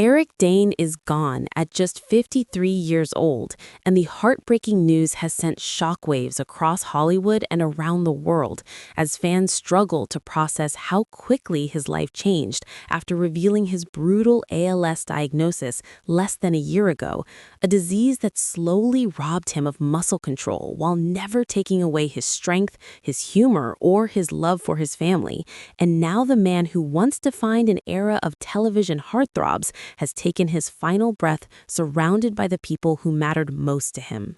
Eric Dane is gone at just 53 years old, and the heartbreaking news has sent shockwaves across Hollywood and around the world as fans struggle to process how quickly his life changed after revealing his brutal ALS diagnosis less than a year ago, a disease that slowly robbed him of muscle control while never taking away his strength, his humor, or his love for his family. And now the man who once defined an era of television heartthrobs has taken his final breath surrounded by the people who mattered most to him.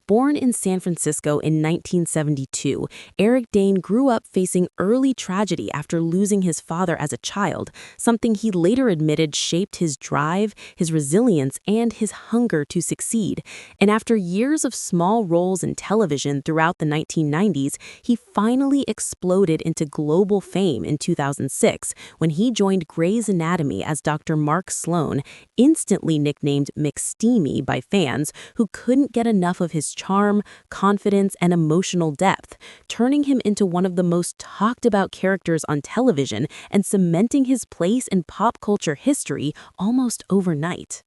Born in San Francisco in 1972, Eric Dane grew up facing early tragedy after losing his father as a child, something he later admitted shaped his drive, his resilience, and his hunger to succeed. And after years of small roles in television throughout the 1990s, he finally exploded into global fame in 2006 when he joined Grey's Anatomy as Dr. Mark Sloan, instantly nicknamed McSteamy by fans who couldn't get enough of his charm, confidence, and emotional depth, turning him into one of the most talked about characters on television and cementing his place in pop culture history almost overnight.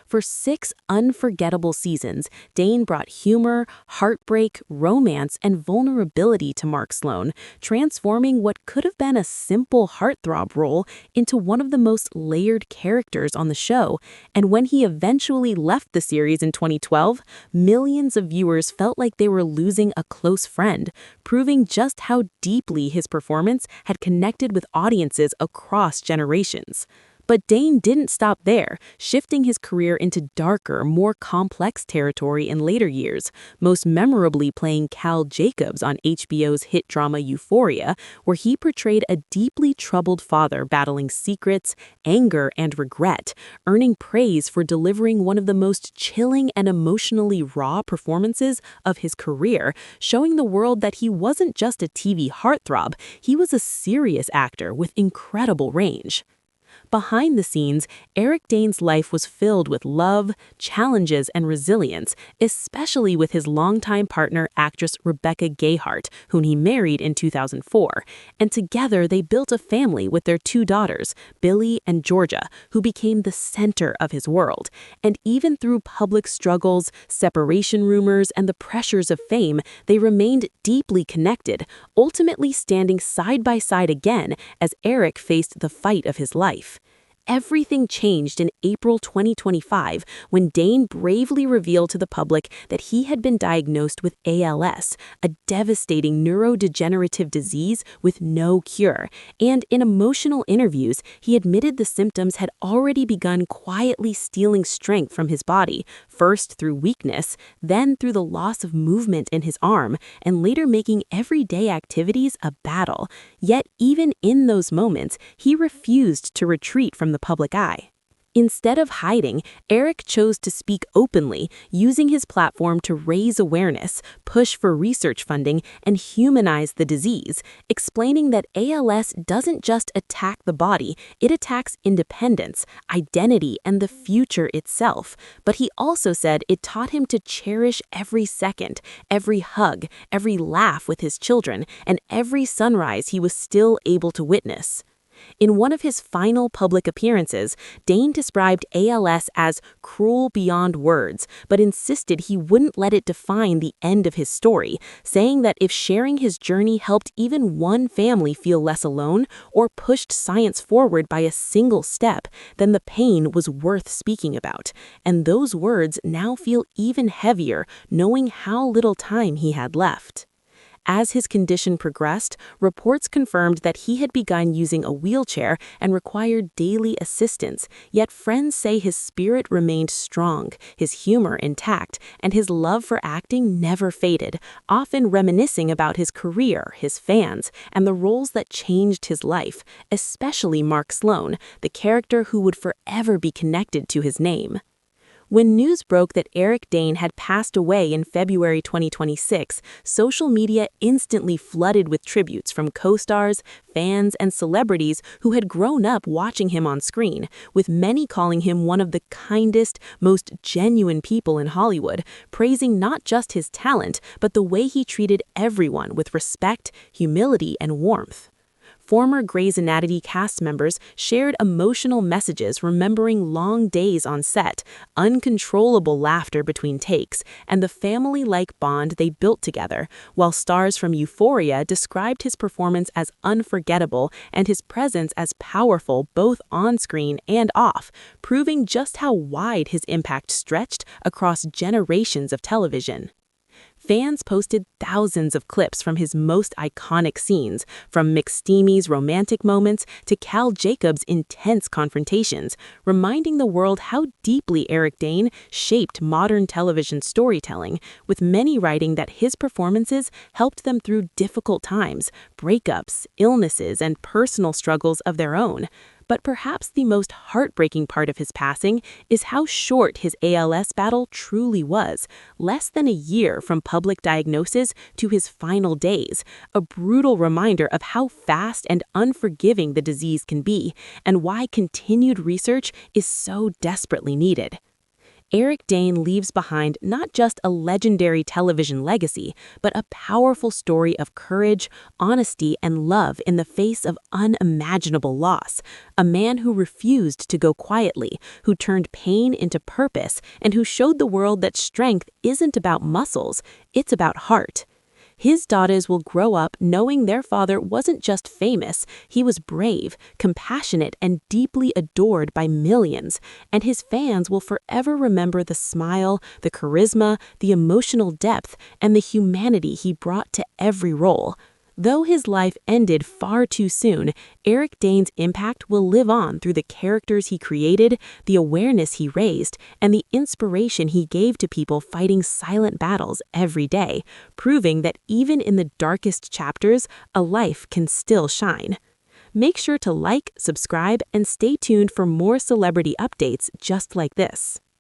For 6 unforgettable seasons, Dane brought humor, heartbreak, romance, and vulnerability to Mark Sloan, transforming what could have been a simple heartthrob role into one of the most layered characters on the show. And when he eventually left the series in 2012, millions of viewers felt like they were losing a close friend, proving just how deeply his performance had connected with audiences across generations. But Dane didn't stop there, shifting his career into darker, more complex territory in later years, most memorably playing Cal Jacobs on HBO's hit drama Euphoria, where he portrayed a deeply troubled father battling secrets, anger, and regret, earning praise for delivering one of the most chilling and emotionally raw performances of his career, showing the world that he wasn't just a TV heartthrob, he was a serious actor with incredible range. Behind the scenes, Eric Dane's life was filled with love, challenges, and resilience, especially with his longtime partner, actress Rebecca Gayheart, whom he married in 2004. And together they built a family with their 2 daughters, Billy and Georgia, who became the center of his world. And even through public struggles, separation rumors, and the pressures of fame, they remained deeply connected, ultimately standing side by side again as Eric faced the fight of his life. Everything changed in April 2025 when Dane bravely revealed to the public that he had been diagnosed with ALS, a devastating neurodegenerative disease with no cure. And in emotional interviews, he admitted the symptoms had already begun quietly stealing strength from his body, first through weakness, then through the loss of movement in his arm, and later making everyday activities a battle. Yet even in those moments, he refused to retreat from the public eye. Instead of hiding, Eric chose to speak openly, using his platform to raise awareness, push for research funding, and humanize the disease, explaining that ALS doesn't just attack the body, it attacks independence, identity, and the future itself. But he also said it taught him to cherish every second, every hug, every laugh with his children, and every sunrise he was still able to witness. In one of his final public appearances, Dane described ALS as cruel beyond words, but insisted he wouldn't let it define the end of his story, saying that if sharing his journey helped even one family feel less alone or pushed science forward by a single step, then the pain was worth speaking about. And those words now feel even heavier, knowing how little time he had left. As his condition progressed, reports confirmed that he had begun using a wheelchair and required daily assistance, yet friends say his spirit remained strong, his humor intact, and his love for acting never faded, often reminiscing about his career, his fans, and the roles that changed his life, especially Mark Sloan, the character who would forever be connected to his name. When news broke that Eric Dane had passed away in February 2026, social media instantly flooded with tributes from co-stars, fans, and celebrities who had grown up watching him on screen, with many calling him one of the kindest, most genuine people in Hollywood, praising not just his talent, but the way he treated everyone with respect, humility, and warmth. Former Grey's Anatomy cast members shared emotional messages remembering long days on set, uncontrollable laughter between takes, and the family-like bond they built together, while stars from Euphoria described his performance as unforgettable and his presence as powerful both on-screen and off, proving just how wide his impact stretched across generations of television. Fans posted thousands of clips from his most iconic scenes, from McSteamy's romantic moments to Cal Jacobs' intense confrontations, reminding the world how deeply Eric Dane shaped modern television storytelling, with many writing that his performances helped them through difficult times, breakups, illnesses, and personal struggles of their own. But perhaps the most heartbreaking part of his passing is how short his ALS battle truly was, less than a year from public diagnosis to his final days, a brutal reminder of how fast and unforgiving the disease can be, and why continued research is so desperately needed. Eric Dane leaves behind not just a legendary television legacy, but a powerful story of courage, honesty, and love in the face of unimaginable loss. A man who refused to go quietly, who turned pain into purpose, and who showed the world that strength isn't about muscles, it's about heart. His daughters will grow up knowing their father wasn't just famous, he was brave, compassionate, and deeply adored by millions, and his fans will forever remember the smile, the charisma, the emotional depth, and the humanity he brought to every role. Though his life ended far too soon, Eric Dane's impact will live on through the characters he created, the awareness he raised, and the inspiration he gave to people fighting silent battles every day, proving that even in the darkest chapters, a life can still shine. Make sure to like, subscribe, and stay tuned for more celebrity updates just like this.